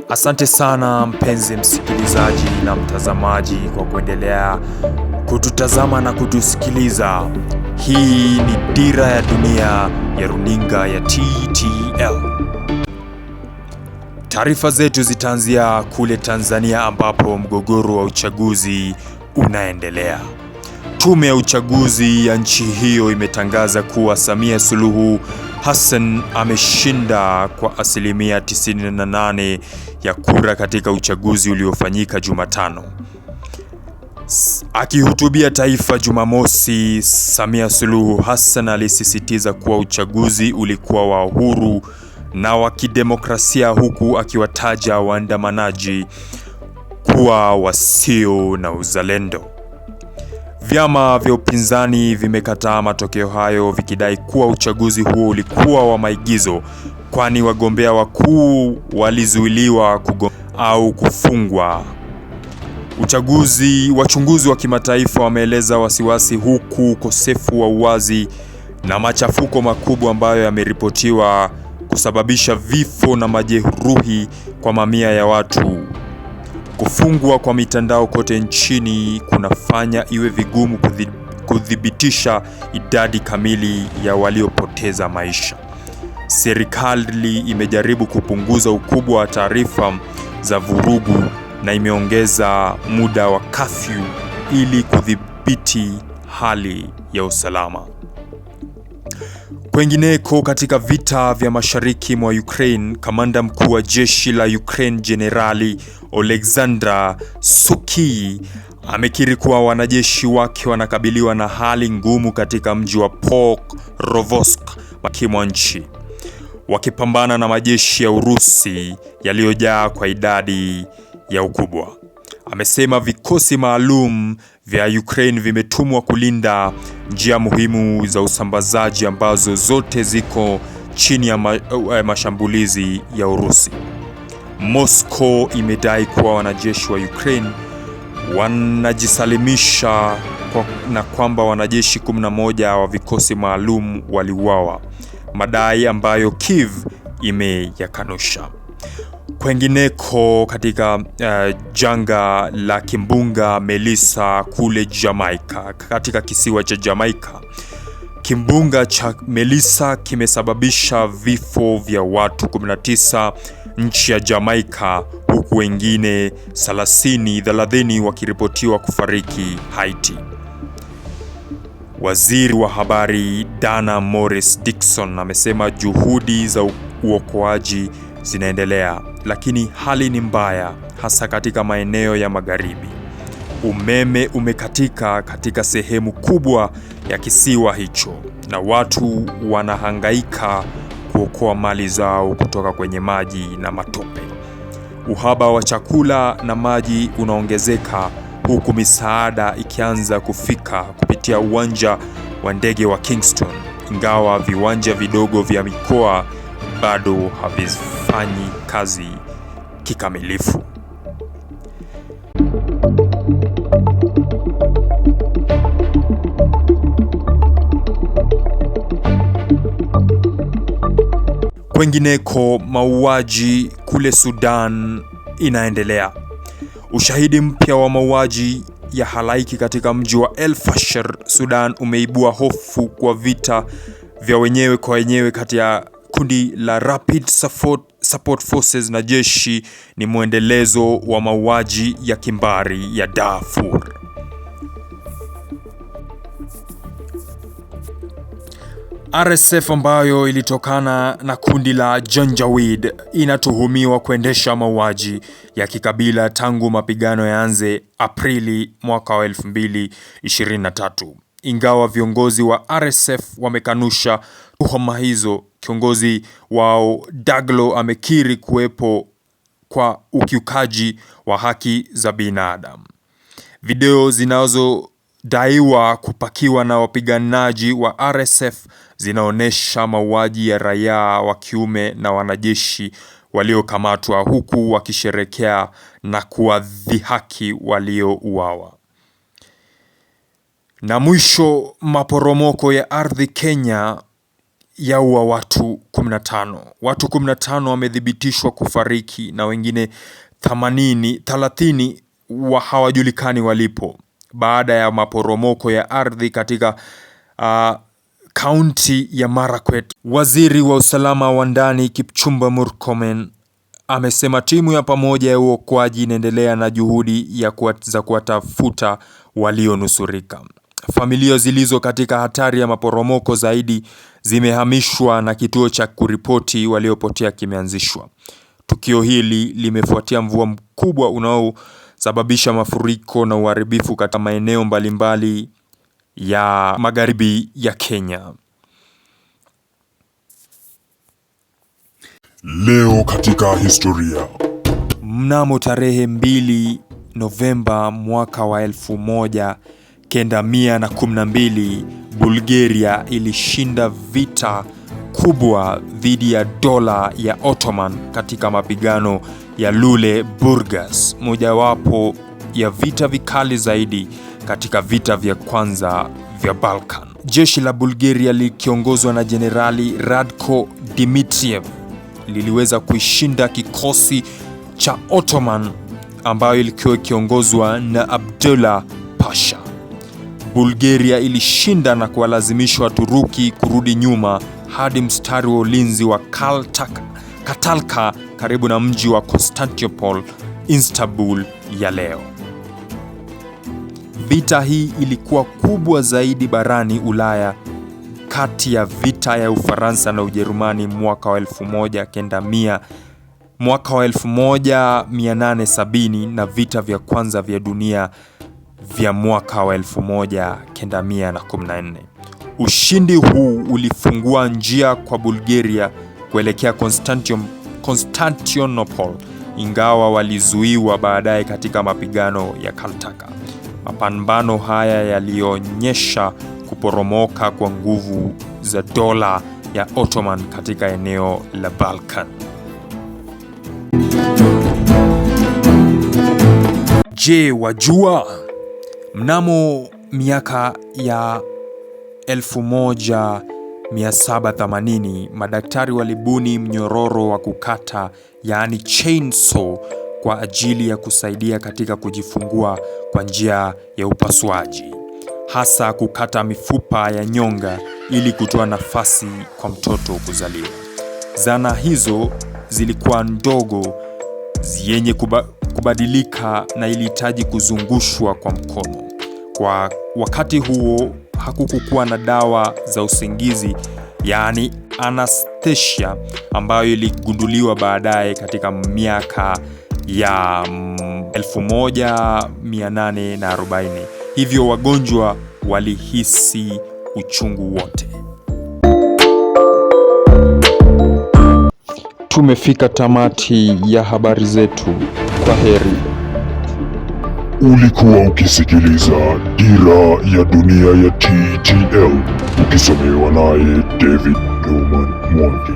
Asante sana mpenzi msikilizaji na mtazamaji kwa kuendelea kututazama na kutusikiliza. Hii ni Dira ya Dunia ya runinga ya TTL. Taarifa zetu zitaanzia kule Tanzania ambapo mgogoro wa uchaguzi unaendelea. Tume ya uchaguzi ya nchi hiyo imetangaza kuwa Samia Suluhu Hassan ameshinda kwa asilimia 98 ya kura katika uchaguzi uliofanyika Jumatano. Akihutubia taifa Jumamosi, Samia Suluhu Hassan alisisitiza kuwa uchaguzi ulikuwa wa huru na wa kidemokrasia, huku akiwataja waandamanaji kuwa wasio na uzalendo. Vyama vya upinzani vimekataa matokeo hayo vikidai kuwa uchaguzi huo ulikuwa wa maigizo, kwani wagombea wakuu walizuiliwa au kufungwa. Wachunguzi wa kimataifa wameeleza wasiwasi, huku ukosefu wa uwazi na machafuko makubwa ambayo yameripotiwa kusababisha vifo na majeruhi kwa mamia ya watu. Kufungwa kwa mitandao kote nchini kunafanya iwe vigumu kudhibitisha idadi kamili ya waliopoteza maisha. Serikali imejaribu kupunguza ukubwa wa taarifa za vurugu na imeongeza muda wa kafyu ili kudhibiti hali ya usalama. Kwengineko, katika vita vya mashariki mwa Ukraine, kamanda mkuu wa jeshi la Ukraine Jenerali Oleksandr Syrskyi amekiri kuwa wanajeshi wake wanakabiliwa na hali ngumu katika mji wa Pokrovsk mashariki mwa nchi, wakipambana na majeshi ya Urusi yaliyojaa kwa idadi ya ukubwa. Amesema vikosi maalum vya Ukraine vimetumwa kulinda njia muhimu za usambazaji ambazo zote ziko chini ya mashambulizi ya Urusi. Moscow imedai kuwa wanajeshi wa Ukraine wanajisalimisha na kwamba wanajeshi 11 wa vikosi maalum waliuawa, madai ambayo Kiev imeyakanusha. Kwengineko, katika janga la kimbunga Melissa kule Jamaica, katika kisiwa cha Jamaica, kimbunga cha Melissa kimesababisha vifo vya watu 19 nchi ya Jamaica, huku wengine 30 wakiripotiwa kufariki Haiti. Waziri wa habari Dana Morris Dixon amesema juhudi za uokoaji zinaendelea, lakini hali ni mbaya hasa katika maeneo ya magharibi. Umeme umekatika katika sehemu kubwa ya kisiwa hicho na watu wanahangaika kuokoa mali zao kutoka kwenye maji na matope. Uhaba wa chakula na maji unaongezeka, huku misaada ikianza kufika kupitia uwanja wa ndege wa Kingston, ingawa viwanja vidogo vya mikoa bado havifanyi kazi kikamilifu. Kwengineko, mauaji kule Sudan inaendelea. Ushahidi mpya wa mauaji ya halaiki katika mji wa El Fasher, Sudan umeibua hofu kwa vita vya wenyewe kwa wenyewe kati ya kundi la Rapid Support Forces na jeshi ni mwendelezo wa mauaji ya kimbari ya Darfur. RSF ambayo ilitokana na kundi la Janjaweed inatuhumiwa kuendesha mauaji ya kikabila tangu mapigano yaanze Aprili mwaka wa 2023. Ingawa viongozi wa RSF wamekanusha tuhuma hizo, kiongozi wao Daglo amekiri kuwepo kwa ukiukaji wa haki za binadamu. Video zinazodaiwa kupakiwa na wapiganaji wa RSF zinaonyesha mauaji ya raia wa kiume na wanajeshi waliokamatwa, huku wakisherekea na kuwadhihaki waliouawa. Na mwisho, maporomoko ya ardhi Kenya yaua watu 15. Watu 15 wamethibitishwa kufariki na wengine 30 hawajulikani walipo baada ya maporomoko ya ardhi katika kaunti ya Marakwet. Waziri wa usalama wa ndani Kipchumba Murkomen amesema timu ya pamoja ya uokoaji inaendelea na juhudi za kuwatafuta walionusurika. Familia zilizo katika hatari ya maporomoko zaidi zimehamishwa na kituo cha kuripoti waliopotea kimeanzishwa. Tukio hili limefuatia mvua mkubwa unaosababisha mafuriko na uharibifu katika maeneo mbalimbali ya magharibi ya Kenya. Leo katika historia. Mnamo tarehe 2 Novemba mwaka wa 1912, Bulgaria ilishinda vita kubwa dhidi ya dola ya Ottoman katika mapigano ya Lule-Burgas, mojawapo ya vita vikali zaidi katika vita vya kwanza vya Balkan. Jeshi la Bulgaria likiongozwa na Jenerali Radko Dmitriev liliweza kuishinda kikosi cha Ottoman ambayo ilikuwa ikiongozwa na Abdullah Pasha. Bulgaria ilishinda na kuwalazimisha Waturuki kurudi nyuma hadi mstari wa ulinzi wa Katalka karibu na mji wa Constantinople, Istanbul ya leo. Vita hii ilikuwa kubwa zaidi barani Ulaya kati ya vita ya Ufaransa na Ujerumani mwaka wa 1870 na vita vya kwanza vya dunia vya mwaka wa 1914. Ushindi huu ulifungua njia kwa Bulgaria kuelekea Constantinople, ingawa walizuiwa baadaye katika mapigano ya Kaltaka. Mapambano haya yalionyesha kuporomoka kwa nguvu za dola ya Ottoman katika eneo la Balkan. Je, wajua? Mnamo miaka ya 1780 madaktari walibuni mnyororo wa kukata, yaani chainsaw, kwa ajili ya kusaidia katika kujifungua kwa njia ya upasuaji, hasa kukata mifupa ya nyonga ili kutoa nafasi kwa mtoto kuzaliwa. Zana hizo zilikuwa ndogo, zenye kubadilika na ilihitaji kuzungushwa kwa mkono. Kwa wakati huo hakukuwa na dawa za usingizi, yaani anesthesia, ambayo iligunduliwa baadaye katika miaka ya 1840. Hivyo wagonjwa walihisi uchungu wote. Tumefika tamati ya habari zetu. Kwa heri. Ulikuwa ukisikiliza Dira ya Dunia ya TTL, ukisomewa naye David Newman Mwangi.